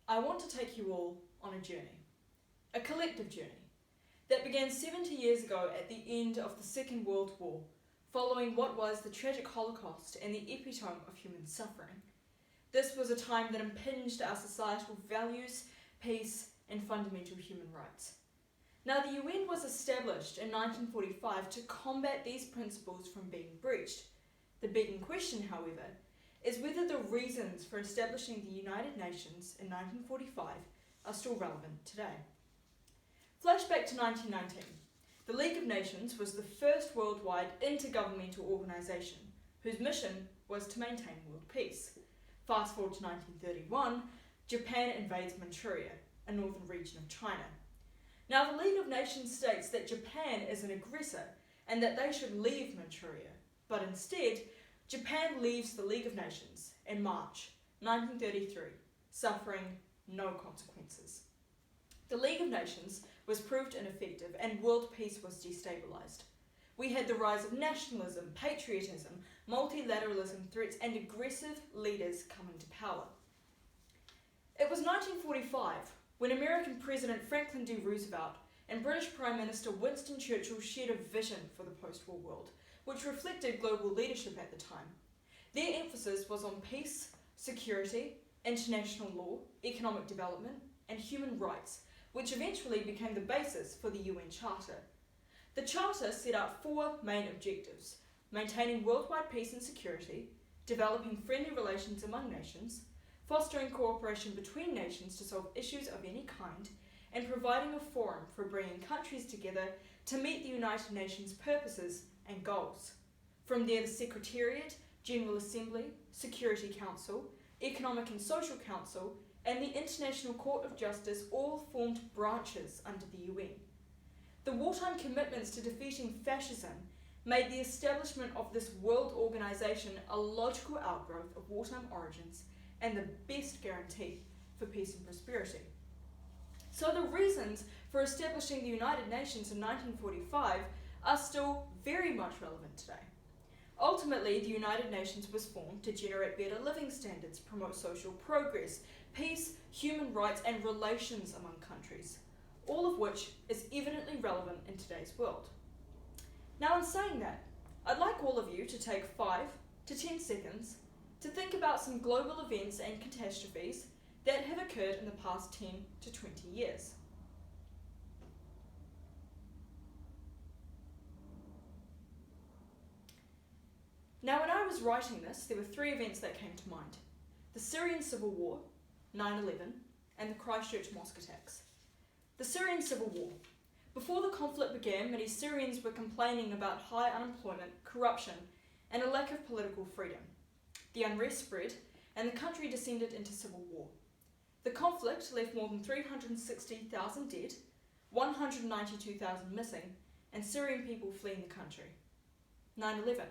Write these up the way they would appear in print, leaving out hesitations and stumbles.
I want to take you all on a journey, a collective journey, that began 70 years ago at the end of the Second World War, following what was the tragic Holocaust and the epitome of human suffering. This was a time that impinged our societal values, peace, and fundamental human rights. Now, the UN was established in 1945 to combat these principles from being breached. The begging question, however, is whether the reasons for establishing the United Nations in 1945 are still relevant today. Flashback to 1919. The League of Nations was the first worldwide intergovernmental organisation whose mission was to maintain world peace. Fast forward to 1931, Japan invades Manchuria, a northern region of China. Now, the League of Nations states that Japan is an aggressor and that they should leave Manchuria, but instead, Japan leaves the League of Nations in March 1933, suffering no consequences. The League of Nations was proved ineffective and world peace was destabilised. We had the rise of nationalism, patriotism, multilateralism threats, and aggressive leaders coming to power. It was 1945 when American President Franklin D. Roosevelt and British Prime Minister Winston Churchill shared a vision for the post-war world, which reflected global leadership at the time. Their emphasis was on peace, security, international law, economic development, and human rights, which eventually became the basis for the UN Charter. The Charter set out four main objectives: maintaining worldwide peace and security, developing friendly relations among nations, fostering cooperation between nations to solve issues of any kind, and providing a forum for bringing countries together to meet the United Nations purposes and goals. From there, the Secretariat, General Assembly, Security Council, Economic and Social Council, and the International Court of Justice all formed branches under the UN. The wartime commitments to defeating fascism made the establishment of this world organisation a logical outgrowth of wartime origins and the best guarantee for peace and prosperity. So the reasons for establishing the United Nations in 1945 are still very much relevant today. Ultimately, the United Nations was formed to generate better living standards, promote social progress, peace, human rights, and relations among countries, all of which is evidently relevant in today's world. Now, in saying that, I'd like all of you to take 5 to 10 seconds to think about some global events and catastrophes that have occurred in the past 10 to 20 years. Now, when I was writing this, there were 3 events that came to mind: the Syrian Civil War, 9/11, and the Christchurch mosque attacks. The Syrian Civil War. Before the conflict began, many Syrians were complaining about high unemployment, corruption, and a lack of political freedom. The unrest spread, and the country descended into civil war. The conflict left more than 360,000 dead, 192,000 missing, and Syrian people fleeing the country. 9/11.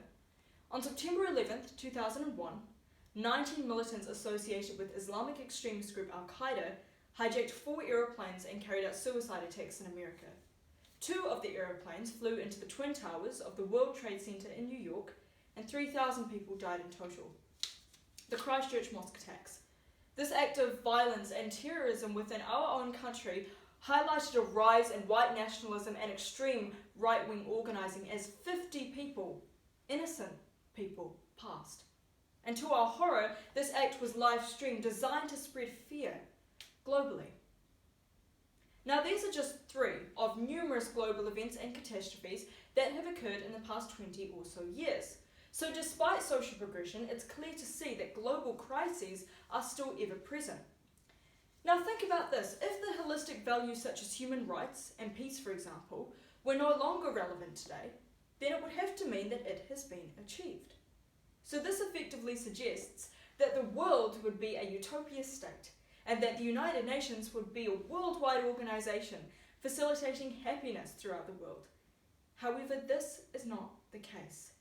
On September 11th, 2001, 19 militants associated with Islamic extremist group Al-Qaeda hijacked 4 aeroplanes and carried out suicide attacks in America. 2 of the aeroplanes flew into the Twin Towers of the World Trade Center in New York, and 3,000 people died in total. The Christchurch mosque attacks. This act of violence and terrorism within our own country highlighted a rise in white nationalism and extreme right-wing organising as 50 people, innocent people, passed. And to our horror, this act was live-streamed, designed to spread fear globally. Now, these are just 3 of numerous global events and catastrophes that have occurred in the past 20 or so years. So despite social progression, it's clear to see that global crises are still ever present. Now think about this: if the holistic values such as human rights and peace, for example, were no longer relevant today, then it would have to mean that it has been achieved. So this effectively suggests that the world would be a utopia state, and that the United Nations would be a worldwide organisation facilitating happiness throughout the world. However, this is not the case.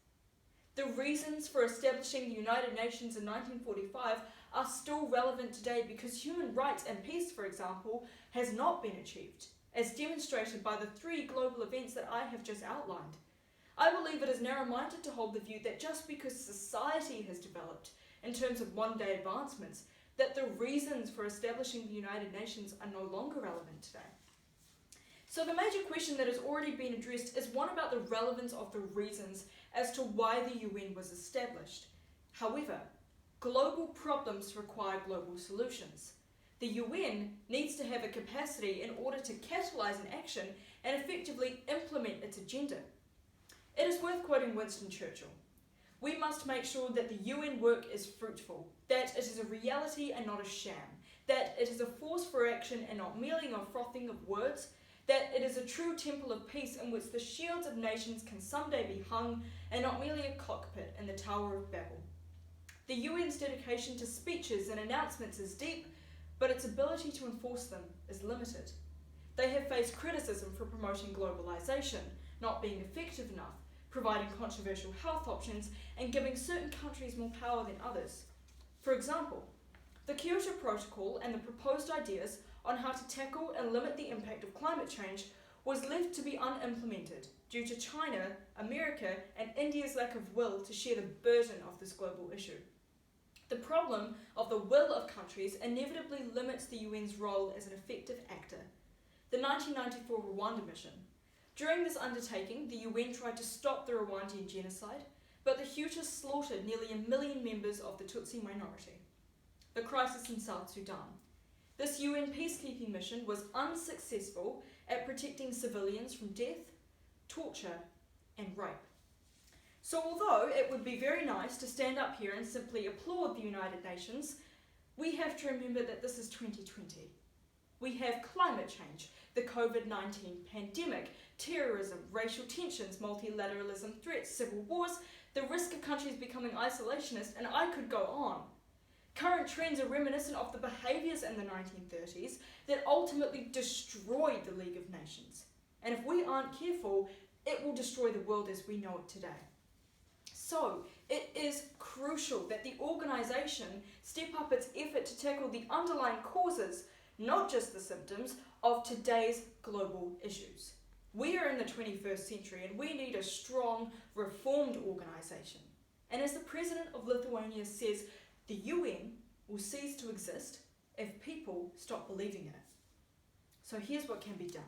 The reasons for establishing the United Nations in 1945 are still relevant today because human rights and peace, for example, has not been achieved, as demonstrated by the 3 global events that I have just outlined. I believe it is narrow-minded to hold the view that just because society has developed in terms of one-day advancements, that the reasons for establishing the United Nations are no longer relevant today. So the major question that has already been addressed is one about the relevance of the reasons as to why the UN was established. However, global problems require global solutions. The UN needs to have a capacity in order to catalyse an action and effectively implement its agenda. It is worth quoting Winston Churchill. We must make sure that the UN work is fruitful, that it is a reality and not a sham, that it is a force for action and not merely a frothing of words, that it is a true temple of peace in which the shields of nations can someday be hung and not merely a cockpit in the Tower of Babel. The UN's dedication to speeches and announcements is deep, but its ability to enforce them is limited. They have faced criticism for promoting globalisation, not being effective enough, providing controversial health options, and giving certain countries more power than others. For example, the Kyoto Protocol and the proposed ideas on how to tackle and limit the impact of climate change was left to be unimplemented due to China, America, and India's lack of will to share the burden of this global issue. The problem of the will of countries inevitably limits the UN's role as an effective actor. The 1994 Rwanda mission. During this undertaking, the UN tried to stop the Rwandan genocide, but the Hutus slaughtered nearly 1 million members of the Tutsi minority. The crisis in South Sudan. This UN peacekeeping mission was unsuccessful at protecting civilians from death, torture, and rape. So although it would be very nice to stand up here and simply applaud the United Nations, we have to remember that this is 2020. We have climate change, the COVID-19 pandemic, terrorism, racial tensions, multilateralism threats, civil wars, the risk of countries becoming isolationist, and I could go on. Current trends are reminiscent of the behaviours in the 1930s that ultimately destroyed the League of Nations. And if we aren't careful, it will destroy the world as we know it today. So, it is crucial that the organisation step up its effort to tackle the underlying causes, not just the symptoms, of today's global issues. We are in the 21st century and we need a strong, reformed organisation. And as the President of Lithuania says, the UN will cease to exist if people stop believing in it. So here's what can be done.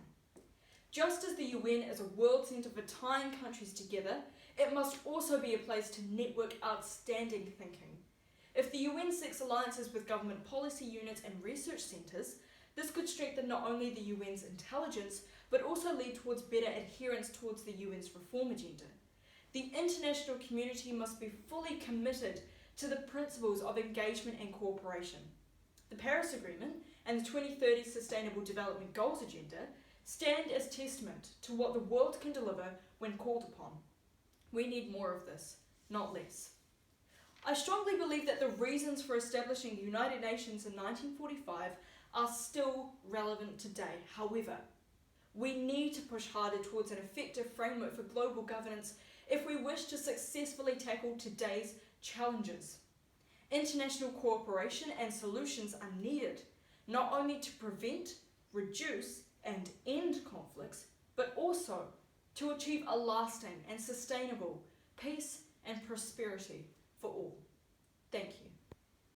Just as the UN is a world centre for tying countries together, it must also be a place to network outstanding thinking. If the UN seeks alliances with government policy units and research centres, this could strengthen not only the UN's intelligence, but also lead towards better adherence towards the UN's reform agenda. The international community must be fully committed to the principles of engagement and cooperation. The Paris Agreement and the 2030 Sustainable Development Goals agenda stand as testament to what the world can deliver when called upon. We need more of this, not less. I strongly believe that the reasons for establishing the United Nations in 1945 are still relevant today. However, we need to push harder towards an effective framework for global governance if we wish to successfully tackle today's challenges. International cooperation and solutions are needed, not only to prevent, reduce, and end conflicts, but also to achieve a lasting and sustainable peace and prosperity for all. Thank you.